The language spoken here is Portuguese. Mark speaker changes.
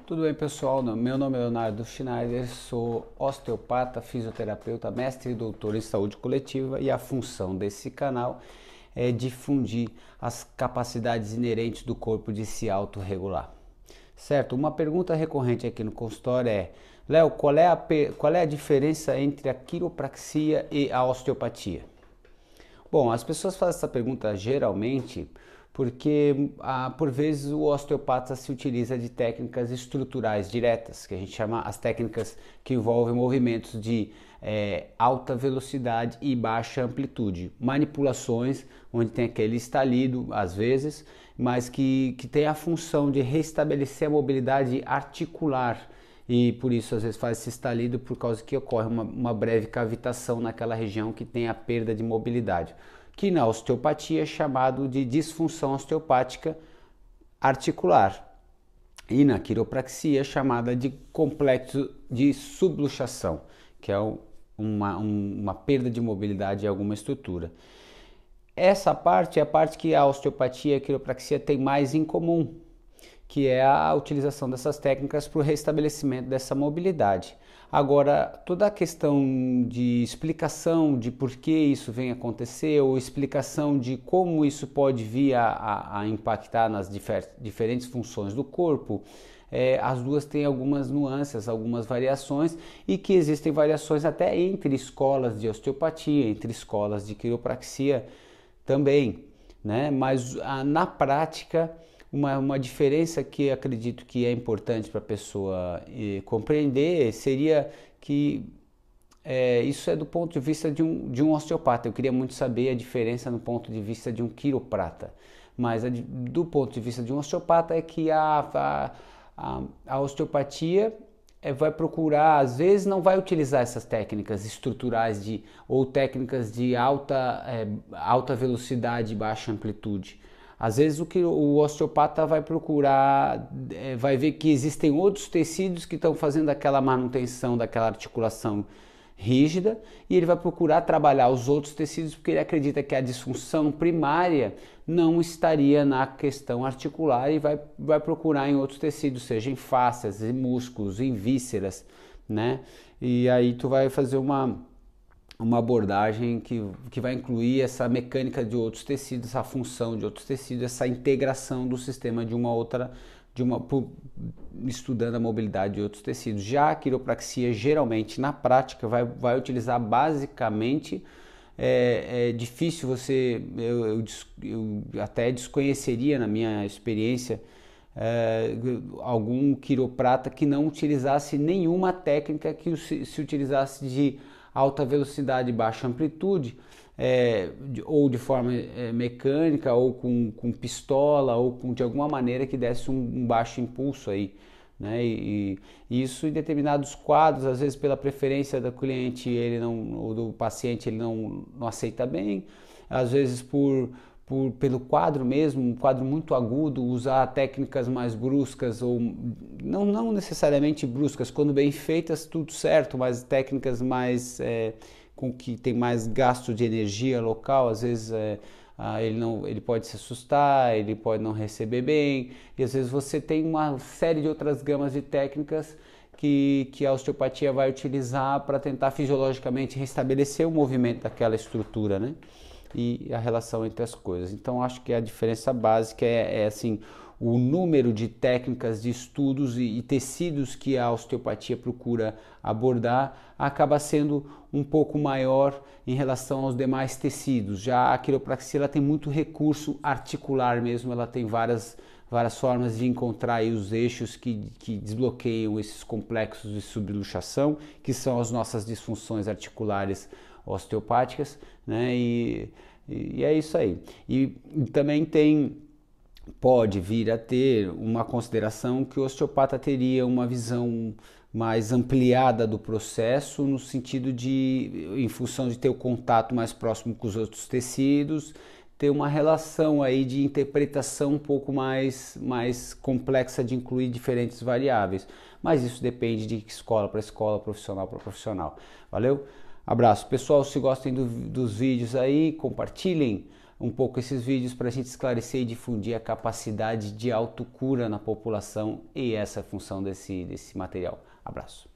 Speaker 1: Tudo bem, pessoal? Meu nome é Leonardo Schneider, sou osteopata, fisioterapeuta, mestre e doutor em saúde coletiva e a função desse canal é difundir as capacidades inerentes do corpo de se autorregular. Certo? Uma pergunta recorrente aqui no consultório é: Léo, qual é a diferença entre a quiropraxia e a osteopatia? Bom, as pessoas fazem essa pergunta geralmente porque, por vezes, o osteopata se utiliza de técnicas estruturais diretas, que a gente chama as técnicas que envolvem movimentos de alta velocidade e baixa amplitude, manipulações onde tem aquele estalido, às vezes, mas que tem a função de restabelecer a mobilidade articular, e por isso às vezes faz esse estalido por causa que ocorre uma breve cavitação naquela região que tem a perda de mobilidade, que na osteopatia é chamado de disfunção osteopática articular, e na quiropraxia é chamada de complexo de subluxação, que é uma perda de mobilidade em alguma estrutura. Essa parte é a parte que a osteopatia e a quiropraxia têm mais em comum, que é a utilização dessas técnicas para o restabelecimento dessa mobilidade. Agora, toda a questão de explicação de por que isso vem acontecer, ou explicação de como isso pode vir a impactar nas diferentes funções do corpo, as duas têm algumas nuances, algumas variações, e que existem variações até entre escolas de osteopatia, entre escolas de quiropraxia também, né? Mas na prática, uma diferença que acredito que é importante para a pessoa compreender seria que isso é do ponto de vista de um osteopata. Eu queria muito saber a diferença no ponto de vista de um quiroprata, mas do ponto de vista de um osteopata é que a osteopatia vai procurar, às vezes não vai utilizar essas técnicas estruturais ou técnicas de alta velocidade e baixa amplitude. Às vezes o osteopata vai procurar, vai ver que existem outros tecidos que estão fazendo aquela manutenção daquela articulação rígida, e ele vai procurar trabalhar os outros tecidos porque ele acredita que a disfunção primária não estaria na questão articular, e vai procurar em outros tecidos, seja em fáscias, em músculos, em vísceras, né? E aí tu vai fazer uma abordagem que vai incluir essa mecânica de outros tecidos, essa função de outros tecidos, essa integração do sistema estudando a mobilidade de outros tecidos. Já a quiropraxia, geralmente, na prática, vai utilizar basicamente, é difícil eu até desconheceria, na minha experiência, algum quiroprata que não utilizasse nenhuma técnica que se utilizasse de alta velocidade e baixa amplitude, ou de forma mecânica, ou com pistola, ou de alguma maneira que desse um baixo impulso aí, né? E isso em determinados quadros, às vezes pela preferência do cliente ou do paciente, ele não aceita bem, às vezes pelo quadro mesmo, um quadro muito agudo, usar técnicas mais bruscas, ou não necessariamente bruscas, quando bem feitas tudo certo, mas técnicas mais com que tem mais gasto de energia local, às vezes ele pode se assustar, ele pode não receber bem, e às vezes você tem uma série de outras gamas de técnicas que a osteopatia vai utilizar para tentar fisiologicamente restabelecer o movimento daquela estrutura, né? E a relação entre as coisas. Então acho que a diferença básica é assim, o número de técnicas, de estudos e tecidos que a osteopatia procura abordar acaba sendo um pouco maior em relação aos demais tecidos. Já a quiropraxia, ela tem muito recurso articular mesmo, ela tem várias formas de encontrar aí os eixos que desbloqueiam esses complexos de subluxação, que são as nossas disfunções articulares osteopáticas, né? E é isso aí. E também pode vir a ter uma consideração que o osteopata teria uma visão mais ampliada do processo, no sentido em função de ter o contato mais próximo com os outros tecidos, ter uma relação aí de interpretação um pouco mais complexa, de incluir diferentes variáveis. Mas isso depende de escola para escola, profissional para profissional. Valeu? Abraço. Pessoal, se gostem dos vídeos aí, compartilhem um pouco esses vídeos para a gente esclarecer e difundir a capacidade de autocura na população e essa é a função desse material. Abraço.